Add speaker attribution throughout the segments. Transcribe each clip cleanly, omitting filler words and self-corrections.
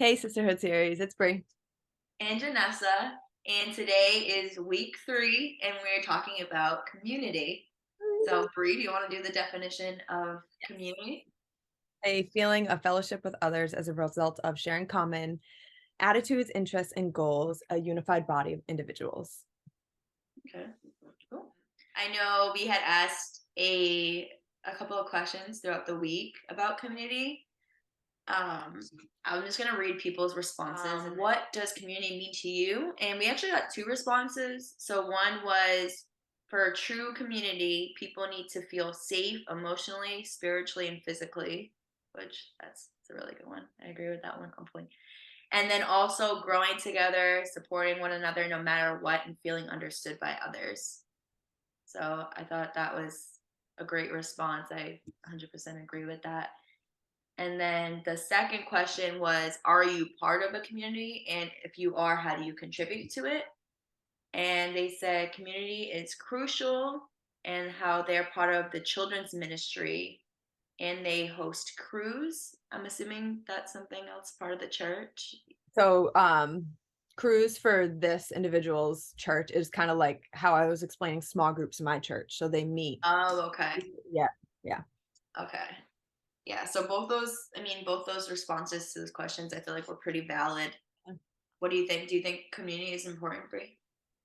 Speaker 1: Hey, Sisterhood series, it's Bri.
Speaker 2: And Janessa, and today is week 3, and we're talking about community. So, Bree, do you want to do the definition of community?
Speaker 1: A feeling of fellowship with others as a result of sharing common attitudes, interests, and goals, a unified body of individuals.
Speaker 2: Okay, cool. I know we had asked a couple of questions throughout the week about community. Um, I'm just gonna read people's responses. What does community mean to you? And we actually got two responses. So one was for a true community, people need to feel safe emotionally, spiritually, and physically, which that's a really good one. I agree with that one completely. And then also growing together, supporting one another no matter what, and feeling understood by others. So I thought that was a great response. I 100% agree with that. And then the second question was, are you part of a community? And if you are, how do you contribute to it? And they said community is crucial and how they're part of the children's ministry and they host crews. I'm assuming that's something else part of the church.
Speaker 1: So, cruise for this individual's church is kind of like how I was explaining small groups in my church. So they meet.
Speaker 2: Oh, okay.
Speaker 1: Yeah, yeah.
Speaker 2: Okay. Yeah. So both those responses to those questions, I feel like were pretty valid. What do you think? Do you think community is important, Brie?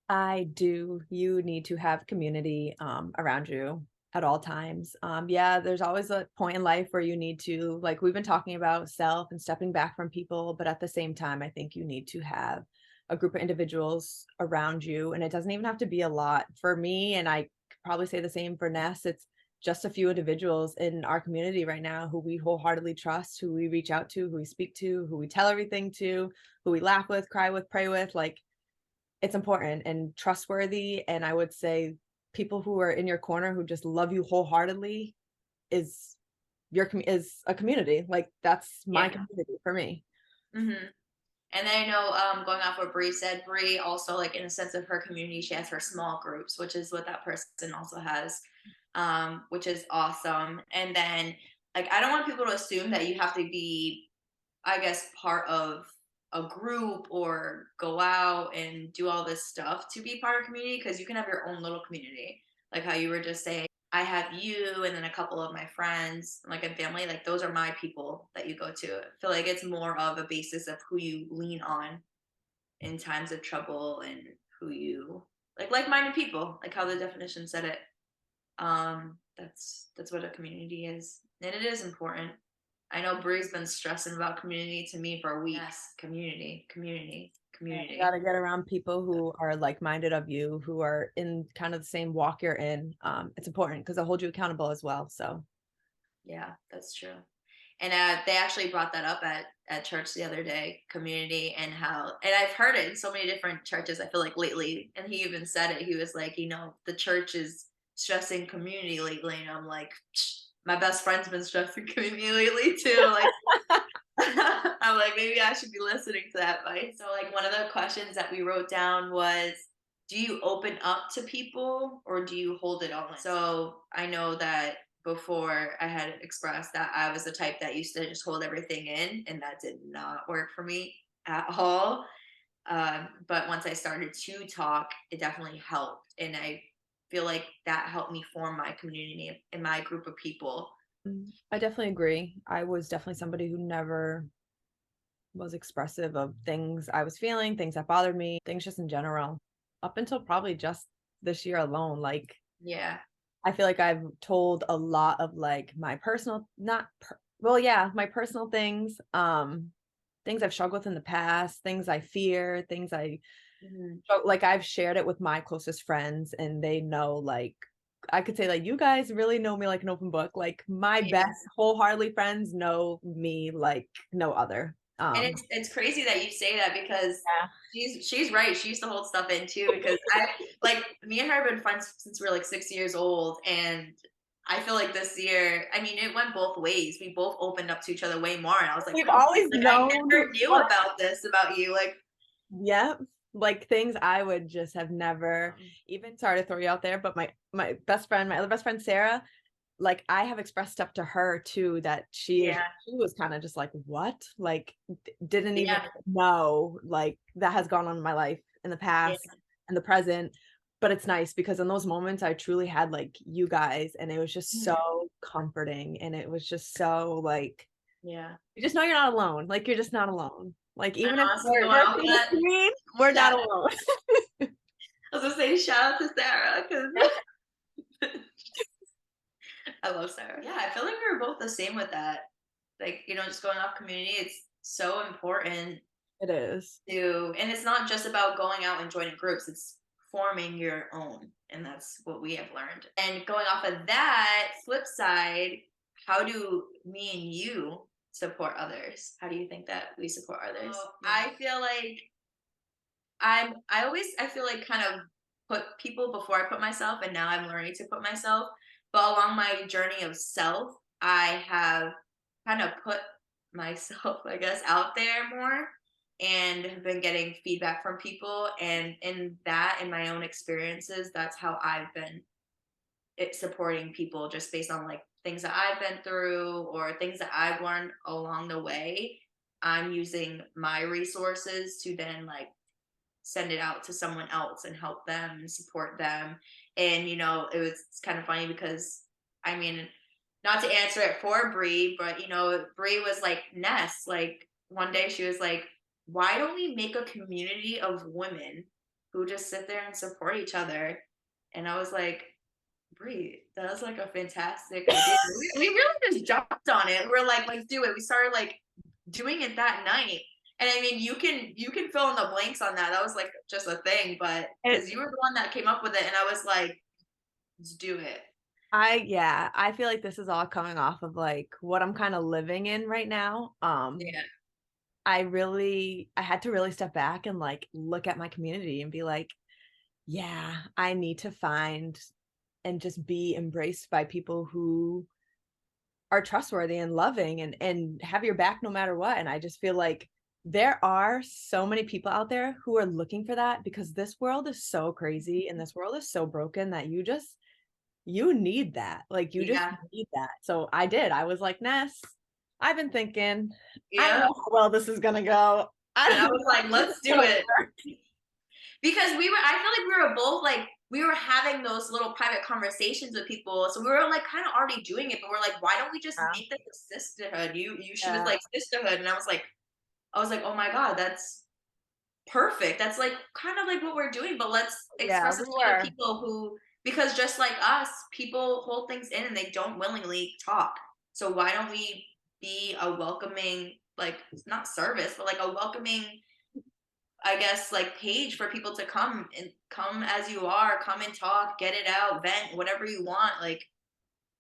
Speaker 1: I do. You need to have community around you at all times. Yeah, there's always a point in life where you need to, like we've been talking about self and stepping back from people, but at the same time, I think you need to have a group of individuals around you. And it doesn't even have to be a lot. For me, and I could probably say the same for Ness, it's just a few individuals in our community right now who we wholeheartedly trust, who we reach out to, who we speak to, who we tell everything to, who we laugh with, cry with, pray with. Like it's important and trustworthy, and I would say people who are in your corner who just love you wholeheartedly is is a community. Like, that's my
Speaker 2: Yeah.
Speaker 1: community for me.
Speaker 2: Hmm. And then I know, going off what Bree said, Bree also, like in a sense of her community, she has her small groups, which is what that person also has, which is awesome. And then, like, I don't want people to assume that you have to be, I guess, part of a group or go out and do all this stuff to be part of community because you can have your own little community, like how you were just saying. I have you and then a couple of my friends, like a family, like those are my people that you go to. I feel like it's more of a basis of who you lean on in times of trouble and who you like-minded people, like how the definition said it. That's what a community is. And it is important. I know Bree's been stressing about community to me for weeks. Yes. Community, community,
Speaker 1: Yeah, you
Speaker 2: community.
Speaker 1: gotta get around people who are like-minded of you, who are in kind of the same walk you're in. It's important because they'll hold you accountable as well. So
Speaker 2: Yeah, that's true. And they actually brought that up at church the other day, community and how, and I've heard it in so many different churches, I feel like lately. And he even said it. He was like, the church is stressing community lately. And I'm like, my best friend's been stressing community lately too. Like, I'm like, maybe I should be listening to that advice. So, like, one of the questions that we wrote down was, do you open up to people or do you hold it all in? So, I know that before I had expressed that I was the type that used to just hold everything in, and that did not work for me at all. But once I started to talk, it definitely helped. And I feel like that helped me form my community and my group of people.
Speaker 1: I definitely agree. I was definitely somebody who never was expressive of things I was feeling, things that bothered me, things just in general, up until probably just this year alone. Like,
Speaker 2: Yeah.
Speaker 1: I feel like I've told a lot of like my personal, not, well, yeah, my personal things, things I've struggled with in the past, things I fear, things
Speaker 2: Mhm.
Speaker 1: like I've shared it with my closest friends and they know, like, I could say, like, you guys really know me like an open book. Like, my
Speaker 2: Yeah.
Speaker 1: best wholeheartedly friends know me like no other.
Speaker 2: And it's crazy that you say that because
Speaker 1: Yeah.
Speaker 2: she's right. She used to hold stuff in too because I like me and her have been friends since we were like 6 years old, and I feel like this year, I mean, it went both ways. We both opened up to each other way more, and I was like,
Speaker 1: We've
Speaker 2: "What?
Speaker 1: always
Speaker 2: Like I
Speaker 1: known
Speaker 2: never knew
Speaker 1: what.
Speaker 2: about this about you." Like,
Speaker 1: Yep. Like things I would just have never even, sorry to throw you out there, but my best friend, my other best friend, Sarah, like, I have expressed stuff to her too that
Speaker 2: Yeah.
Speaker 1: she was kinda just like, "What?" Like, didn't even
Speaker 2: Yeah.
Speaker 1: know, like, that has gone on in my life in the past
Speaker 2: Yeah.
Speaker 1: and the present, but it's nice because in those moments, I truly had, like, you guys, and it was just
Speaker 2: Mhm.
Speaker 1: so comforting, and it was just so, like,
Speaker 2: Yeah.
Speaker 1: you just know you're not alone, like, you're just not alone. Like,
Speaker 2: And
Speaker 1: even if
Speaker 2: honestly,
Speaker 1: we're
Speaker 2: going off of
Speaker 1: famous
Speaker 2: that,
Speaker 1: queen, we're not
Speaker 2: shout
Speaker 1: alone.
Speaker 2: I was gonna say shout out to Sarah because I love Sarah. Yeah, I feel like we were both the same with that. Like, just going off community, it's so important
Speaker 1: It is.
Speaker 2: and it's not just about going out and joining groups, it's forming your own. And that's what we have learned. And going off of that flip side, how do me and you support others? How do you think that we support others? I feel like I feel like kind of put people before I put myself, and now I'm learning to put myself. But along my journey of self, I have kind of put myself, I guess, out there more and have been getting feedback from people. And in that, in my own experiences, that's how I've been supporting people just based on like things that I've been through or things that I've learned along the way. I'm using my resources to then like send it out to someone else and help them and support them. And it was it's kind of funny because I mean, not to answer it for Bri, but Bri was like Ness. Like one day she was like, "Why don't we make a community of women who just sit there and support each other?" And I was like, "Bri, that's like a fantastic idea." We really just jumped on it. We're like, "Let's do it." We started like doing it that night. And I mean, you can fill in the blanks on that. That was like just a thing, but
Speaker 1: It
Speaker 2: because you were the one that came up with it, and I was like, let's do it.
Speaker 1: yeah, I feel like this is all coming off of, like, what I'm kinda living in right now.
Speaker 2: Yeah.
Speaker 1: I had to really step back and, like, look at my community and be like, "Yeah, I need to find and just be embraced by people who are trustworthy and loving and have your back no matter what." And I just feel like there are so many people out there who are looking for that because this world is so crazy and this world is so broken that you need that, like, you just
Speaker 2: Yeah.
Speaker 1: need that. So I did, I was like, "Ness, I've been thinking, I don't
Speaker 2: Yeah.
Speaker 1: know how well this is gonna go. I
Speaker 2: And
Speaker 1: don't
Speaker 2: I
Speaker 1: know
Speaker 2: was like,
Speaker 1: if
Speaker 2: let's
Speaker 1: it's
Speaker 2: do
Speaker 1: gonna
Speaker 2: it.
Speaker 1: work."
Speaker 2: Because I feel like we were both like, we were having those little private conversations with people. So we were like kind of already doing it, but we're like, why don't we just
Speaker 1: Yeah,
Speaker 2: make this a sisterhood? She was
Speaker 1: yeah,
Speaker 2: like sisterhood. And I was like, oh my God, that's perfect. That's like kind of like what we're doing, but let's
Speaker 1: yeah,
Speaker 2: express it
Speaker 1: we
Speaker 2: to other
Speaker 1: were.
Speaker 2: people because just like us, people hold things in and they don't willingly talk. So why don't we be a welcoming, like not service, but like a welcoming, I guess, like page for people to come as you are, come and talk, get it out, vent, whatever you want. Like,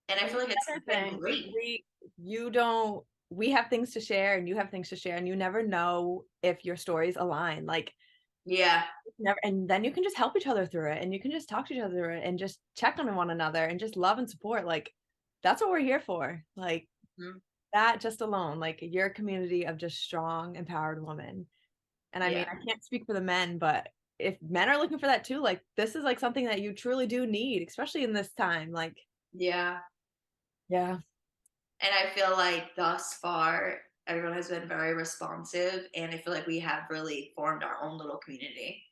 Speaker 2: and I
Speaker 1: And
Speaker 2: feel like
Speaker 1: the
Speaker 2: it's
Speaker 1: other
Speaker 2: been
Speaker 1: thing,
Speaker 2: great.
Speaker 1: you don't we have things to share and you have things to share, and you never know if your stories align, like,
Speaker 2: Yeah.
Speaker 1: never and then you can just help each other through it, and you can just talk to each other through it, and just check on one another, and just love and support, like, that's what we're here for, like,
Speaker 2: Mhm.
Speaker 1: that just alone, like, you're a community of just strong, empowered women, and I mean,
Speaker 2: Yeah.
Speaker 1: I can't speak for the men, but if men are looking for that too, like, this is, like, something that you truly do need, especially in this time, like,
Speaker 2: Yeah.
Speaker 1: yeah.
Speaker 2: And I feel like thus far, everyone has been very responsive, and I feel like we have really formed our own little community.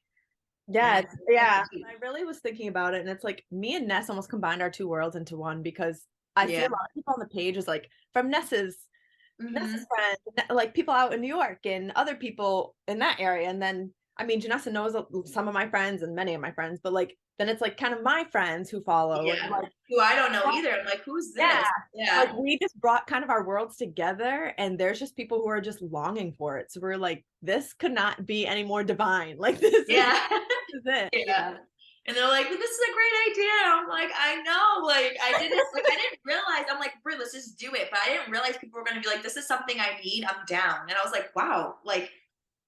Speaker 1: Yeah,
Speaker 2: And
Speaker 1: it's
Speaker 2: that's
Speaker 1: yeah,
Speaker 2: cute.
Speaker 1: I really was thinking about it, and it's like me and Ness almost combined our 2 worlds into one because I see a
Speaker 2: Yeah.
Speaker 1: lot of people on the page is like from Ness's
Speaker 2: Hmm.
Speaker 1: friend, like people out in New York and other people in that area, and then I mean, Janessa knows some of my friends and many of my friends, but like then it's like kind of my friends who follow, and
Speaker 2: Yeah.
Speaker 1: like
Speaker 2: Who I don't know either. I'm like, who's
Speaker 1: yeah,
Speaker 2: this?
Speaker 1: like,
Speaker 2: Yeah.
Speaker 1: we just brought kind of our worlds together, and there's just people who are just longing for it, so we're like, "This could not be any more divine." Like,
Speaker 2: Yeah.
Speaker 1: this is it,
Speaker 2: Yeah.
Speaker 1: yeah.
Speaker 2: And they're like, "This is a great idea." I'm like, "I know." Like, I didn't realize. I'm like, "Bri, let's just do it." But I didn't realize people were gonna be like, "This is something I need. I'm down." And I was like, "Wow." Like,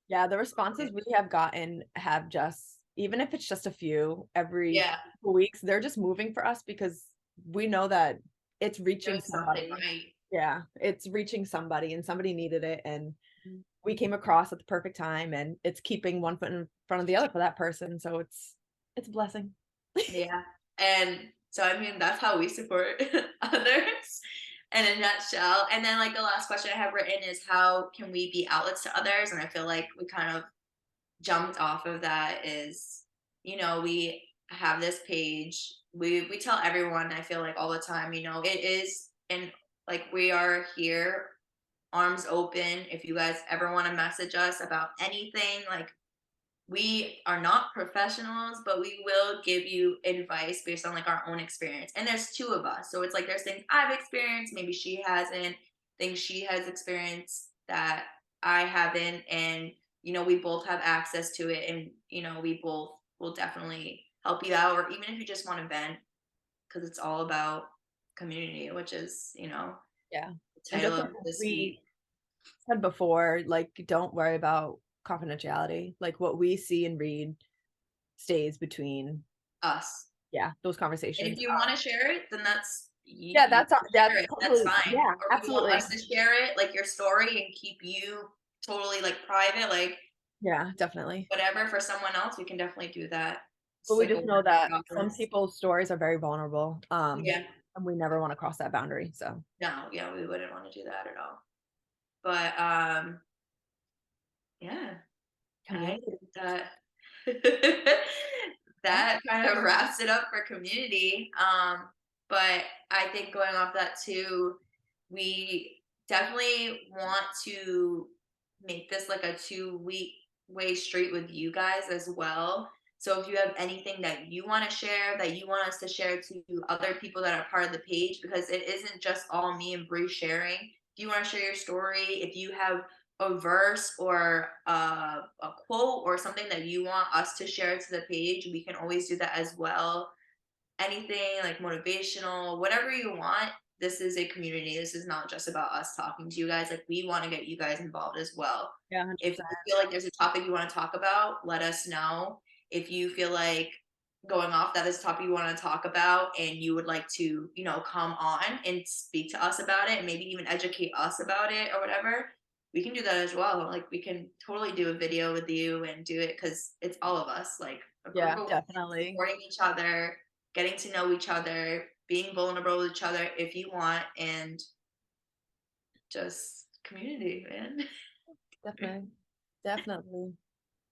Speaker 1: Yeah, the responses we have gotten have just even if it's just a few every
Speaker 2: yeah,
Speaker 1: couple weeks, they're just moving for us because we know that it's reaching
Speaker 2: doing something
Speaker 1: somebody.
Speaker 2: right.
Speaker 1: Yeah, it's reaching somebody and somebody needed it, and
Speaker 2: Mhm.
Speaker 1: we came across at the perfect time, and it's keeping one foot in front of the other for that person, so it's a blessing.
Speaker 2: Yeah. And So I mean, that's how we support others in a nutshell. And then like the last question I have written is how can we be outlets to others? And I feel like we kind of jumped off of that is, we have this page. We tell everyone, I feel like all the time, it is, and like we are here, arms open. If you guys ever want to message us about anything, like we are not professionals, but we will give you advice based on like our own experience. And there's two of us. So it's like there's things I've experienced, maybe she hasn't, things she has experienced that I haven't. And, we both have access to it. And, we both will definitely help you out. Or even if you just want to vent, because it's all about community, which is,
Speaker 1: Yeah.
Speaker 2: the
Speaker 1: And
Speaker 2: title
Speaker 1: just
Speaker 2: of
Speaker 1: like
Speaker 2: this week.
Speaker 1: we said before, like, don't worry about confidentiality. Like, what we see and read stays between,
Speaker 2: Us.
Speaker 1: yeah, those
Speaker 2: And if
Speaker 1: conversations.
Speaker 2: you wanna share it, then that's
Speaker 1: Yeah,
Speaker 2: you
Speaker 1: that's
Speaker 2: share it, that's
Speaker 1: totally,
Speaker 2: fine.
Speaker 1: yeah,
Speaker 2: Or if you want
Speaker 1: absolutely.
Speaker 2: us to share it, like, your story and keep you totally, like, private, like,
Speaker 1: Yeah, definitely.
Speaker 2: whatever for someone else, we can definitely do that.
Speaker 1: But
Speaker 2: It's
Speaker 1: we
Speaker 2: like a
Speaker 1: just know
Speaker 2: work in
Speaker 1: that some
Speaker 2: progress.
Speaker 1: people's stories are very vulnerable,
Speaker 2: Yeah.
Speaker 1: and we never wanna cross that boundary, so
Speaker 2: No, yeah, we wouldn't wanna do that at all. But, yeah, I
Speaker 1: community.
Speaker 2: think that that kind of wraps it up for community. But I think going off that too, we definitely want to make this like a 2 week way street with you guys as well. So if you have anything that you want to share, that you want us to share to other people that are part of the page, because it isn't just all me and Bree sharing. If you want to share your story, if you have a verse or a quote or something that you want us to share to the page, we can always do that as well. Anything like motivational, whatever you want. This is a community. This is not just about us talking to you guys. Like, we want to get you guys involved as well.
Speaker 1: Yeah,
Speaker 2: If
Speaker 1: 100%.
Speaker 2: you feel like there's a topic you want to talk about, let us know. If you feel like going off that is a topic you want to talk about and you would like to, come on and speak to us about it and maybe even educate us about it or whatever, we can do that as well. Like, we can totally do a video with you and do it because it's all of us, like a group
Speaker 1: Yeah,
Speaker 2: of women
Speaker 1: definitely.
Speaker 2: supporting each other, getting to know each other, being vulnerable with each other if you want, and just community, man.
Speaker 1: Definitely. Definitely.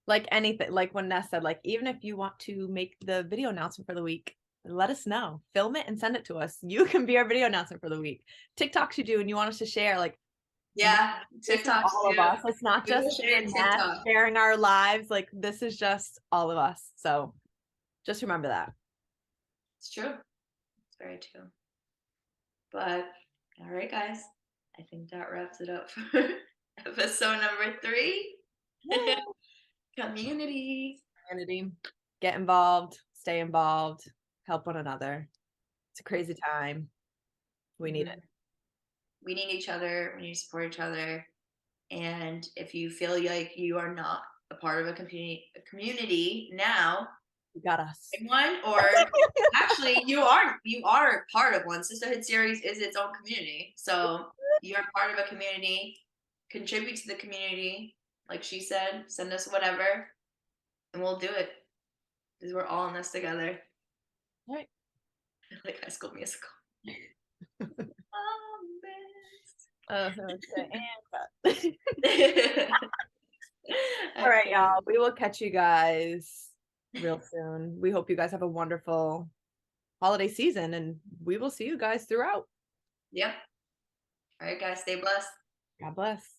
Speaker 1: Like anything, like when Ness said, like, even if you want to make the video announcement for the week, let us know. Film it and send it to us. You can be our video announcement for the week. TikToks you do and you want us to share, like,
Speaker 2: Yeah,
Speaker 1: this is
Speaker 2: TikToks
Speaker 1: all of
Speaker 2: too.
Speaker 1: us. It's not
Speaker 2: We will
Speaker 1: just me
Speaker 2: share
Speaker 1: and Ness
Speaker 2: TikTok.
Speaker 1: sharing our lives. Like, this is just all of us. So just remember that.
Speaker 2: It's true. It's very true. But all right, guys. I think that wraps it up for episode number 3.
Speaker 1: Yeah.
Speaker 2: Community.
Speaker 1: Community. Get involved, stay involved, help one another. It's a crazy time. We need it.
Speaker 2: Mhm. We need each other. We need to support each other. And if you feel like you are not a part of a community now,
Speaker 1: You got us.
Speaker 2: in one, or actually you are part of one. Sisterhood series is its own community, so you're part of a community. Contribute to the community, like she said. Send us whatever, and we'll do it because we're all in this together.
Speaker 1: All right.
Speaker 2: Like High School Musical.
Speaker 1: Okay, and cut. All right,
Speaker 2: Okay.
Speaker 1: y'all. We will catch you guys real soon. We hope you guys have a wonderful holiday season, and we will see you guys throughout.
Speaker 2: Yep. All right, guys. Stay blessed.
Speaker 1: God bless.